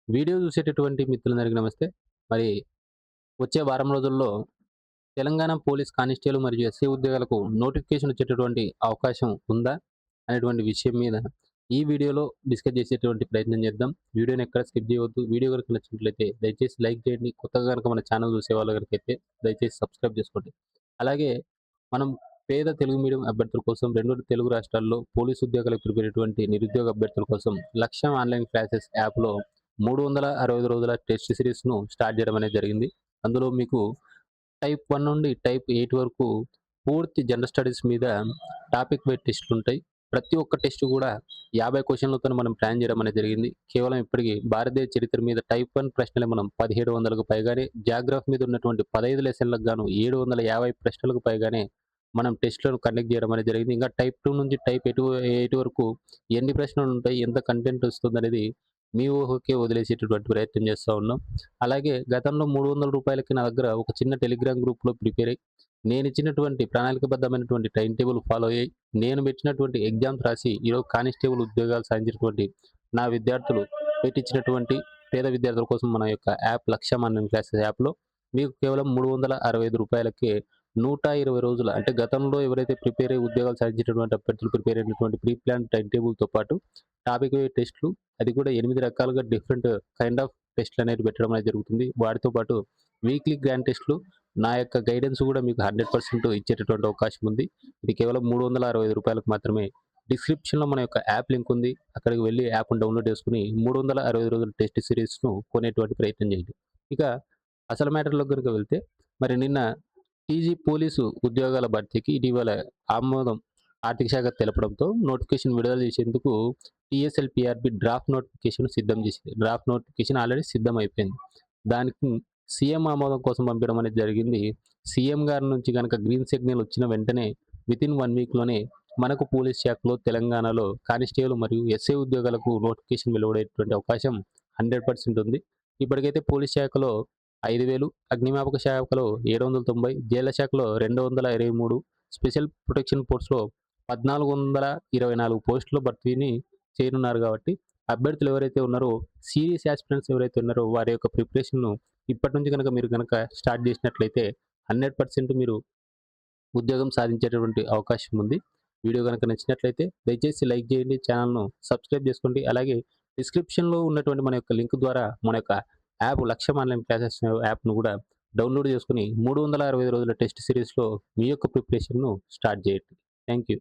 Video చూసేటటువంటి మిత్రులందరికీ నమస్తే. మరి వచ్చే వారం రోజుల్లో తెలంగాణ పోలీస్ కానిస్టేబుల్ మరియు ఎస్ఐ ఉద్యోగాలకు నోటిఫికేషన్ వచ్చేటటువంటి అవకాశం ఉందా? అనేటువంటి విషయం మీద ఈ వీడియోలో డిస్కస్ చేసేటువంటి ప్రయత్నం చేద్దాం. వీడియోని ఎక్కడ స్కిప్ చేయవద్దు. వీడియో గనుక నచ్చినట్లయితే దయచేసి లైక్ చేయండి. కొత్తగా గనుక మన ఛానల్ చూసేవాళ్ళు గనుకైతే దయచేసి సబ్స్క్రైబ్ చేసుకోండి. అలాగే మనం పేద తెలుగు మీడియం అభ్యర్థుల కోసం 2 తెలుగు రాష్ట్రాల్లో పోలీసు ఉద్యోగాలకు ప్రిపేర్ అయ్యేటువంటి నిరుద్యోగ అభ్యర్థుల కోసం లక్ష్యం ఆన్‌లైన్ క్లాసెస్ యాప్‌లో 365 రోజుల టెస్ట్ సిరీస్‌ను స్టార్ట్ చేయడం అనేది జరిగింది. అందులో మీకు టైప్ 1 నుండి టైప్ 8 వరకు పూర్తి జనరల్ స్టడీస్ మీద టాపిక్ వైస్ టెస్టులుంటాయి. ప్రతి ఒక్క టెస్ట్ కూడా 50 క్వెషన్‌లతోని మనం ప్లాన్ చేయడం అనేది జరిగింది. కేవలం ఇప్పటికి భారతదేశ చరిత్ర మీద టైప్ 1 ప్రశ్నలే మనం 1700కు పైగానే, జాగ్రఫీ మీద ఉన్నటువంటి 15 లెసన్‌లకు గాను 750 ప్రశ్నలకు పైగానే మనం టెస్ట్‌లను కండక్ట్ చేయడం అనేది జరిగింది. ఇంకా టైప్ 2 నుంచి టైప్ 8 వరకు ఎన్ని ప్రశ్నలుంటాయి, ఎంత కంటెంట్ వస్తుందనేది మీ ఊహకే వదిలేసేటటువంటి ప్రయత్నం చేస్తా ఉన్నాం. అలాగే గతంలో రూ. 300కి నా దగ్గర ఒక చిన్న టెలిగ్రామ్ గ్రూప్‌లో ప్రిపేర్ అయ్యి, నేనిచ్చినటువంటి ప్రణాళికాబద్ధమైనటువంటి టైమ్ టేబుల్ ఫాలో అయ్యి, నేను పెట్టినటువంటి ఎగ్జామ్స్ రాసి ఈరోజు కానిస్టేబుల్ ఉద్యోగాలు సాధించినటువంటి నా విద్యార్థులు పెట్టించినటువంటి పేద విద్యార్థుల కోసం మన యొక్క యాప్ లక్ష్యం ఆన్‌లైన్ క్లాసెస్ యాప్‌లో మీకు కేవలం రూ. 365కే 120 రోజుల అంటే గతంలో ఎవరైతే ప్రిపేర్ అయ్యి ఉద్యోగాలు సాధించినటువంటి అభ్యర్థులు ప్రిపేర్ అయినటువంటి ప్రీ ప్లాన్ టైమ్ టేబుల్‌తో పాటు టాపిక్ వైస్ టెస్ట్‌లు, అది కూడా 8 రకాలుగా డిఫరెంట్ కైండ్ ఆఫ్ టెస్ట్‌లనేవి పెట్టడం అనేది జరుగుతుంది. వాటితో పాటు వీక్లీ గ్రాండ్ టెస్ట్‌లు, నా యొక్క గైడెన్స్ కూడా మీకు 100% ఇచ్చేటటువంటి అవకాశం ఉంది. ఇది కేవలం రూ. 365 మాత్రమే. డిస్క్రిప్షన్‌లో మన యొక్క యాప్ లింక్ ఉంది. అక్కడికి వెళ్లి యాప్‌ని డౌన్‌లోడ్ చేసుకొని 365 రోజుల టెస్ట్ సిరీస్‌ను కొనేటువంటి ప్రయత్నం చేయండి. ఇక అసలు మ్యాటర్‌లోకి గనుక వెళ్తే, మరి నిన్న టీజీ పోలీసు ఉద్యోగాల భర్తీకి ఇటీవల ఆమోదం ఆర్థిక శాఖ తెలపడంతో నోటిఫికేషన్ విడుదల చేసేందుకు టీఎస్ఎల్‌పీఆర్‌బీ డ్రాఫ్ట్ నోటిఫికేషన్ సిద్ధం చేసింది. డ్రాఫ్ట్ నోటిఫికేషన్ ఆల్రెడీ సిద్ధం అయిపోయింది. దానికి సీఎం ఆమోదం కోసం పంపడం అనేది జరిగింది. సీఎం గారి నుంచి గనక గ్రీన్ సిగ్నల్ వచ్చిన వెంటనే వితిన్ 1 వీక్‌లోనే మనకు పోలీస్ శాఖలో తెలంగాణలో కానిస్టేబుల్ మరియు ఎస్ఐ ఉద్యోగాలకు నోటిఫికేషన్ వెలువడేటువంటి అవకాశం 100% ఉంది. ఇప్పటికైతే పోలీస్ శాఖలో 5,000, అగ్నిమాపక శాఖలో 790, జైళ్ల శాఖలో 223, స్పెషల్ ప్రొటెక్షన్ ఫోర్స్‌లో 1,424 పోస్టుల భర్తీని చేయనున్నారు కాబట్టి, అభ్యర్థులు ఎవరైతే ఉన్నారో, సీరియస్ యాస్పిరెంట్స్ ఎవరైతే ఉన్నారో వారి యొక్క ప్రిపరేషన్‌ను ఇప్పటి నుంచి గనక మీరు గనక స్టార్ట్ చేసినట్లయితే 100% మీరు ఉద్యోగం సాధించేటటువంటి అవకాశం ఉంది. వీడియో గనక నచ్చినట్లయితే దయచేసి లైక్ చేయండి. ఛానెల్‌ను సబ్స్క్రైబ్ చేసుకోండి. అలాగే డిస్క్రిప్షన్‌లో ఉన్నటువంటి మన యొక్క లింక్ ద్వారా మన యొక్క యాప్ లక్ష్యం ఆన్‌లైన్ క్లాసెస్ యాప్‌ను కూడా డౌన్‌లోడ్ చేసుకొని 365 రోజుల టెస్ట్ సిరీస్‌లో మీ యొక్క ప్రిపరేషన్‌ను స్టార్ట్ చేయండి. Thank you.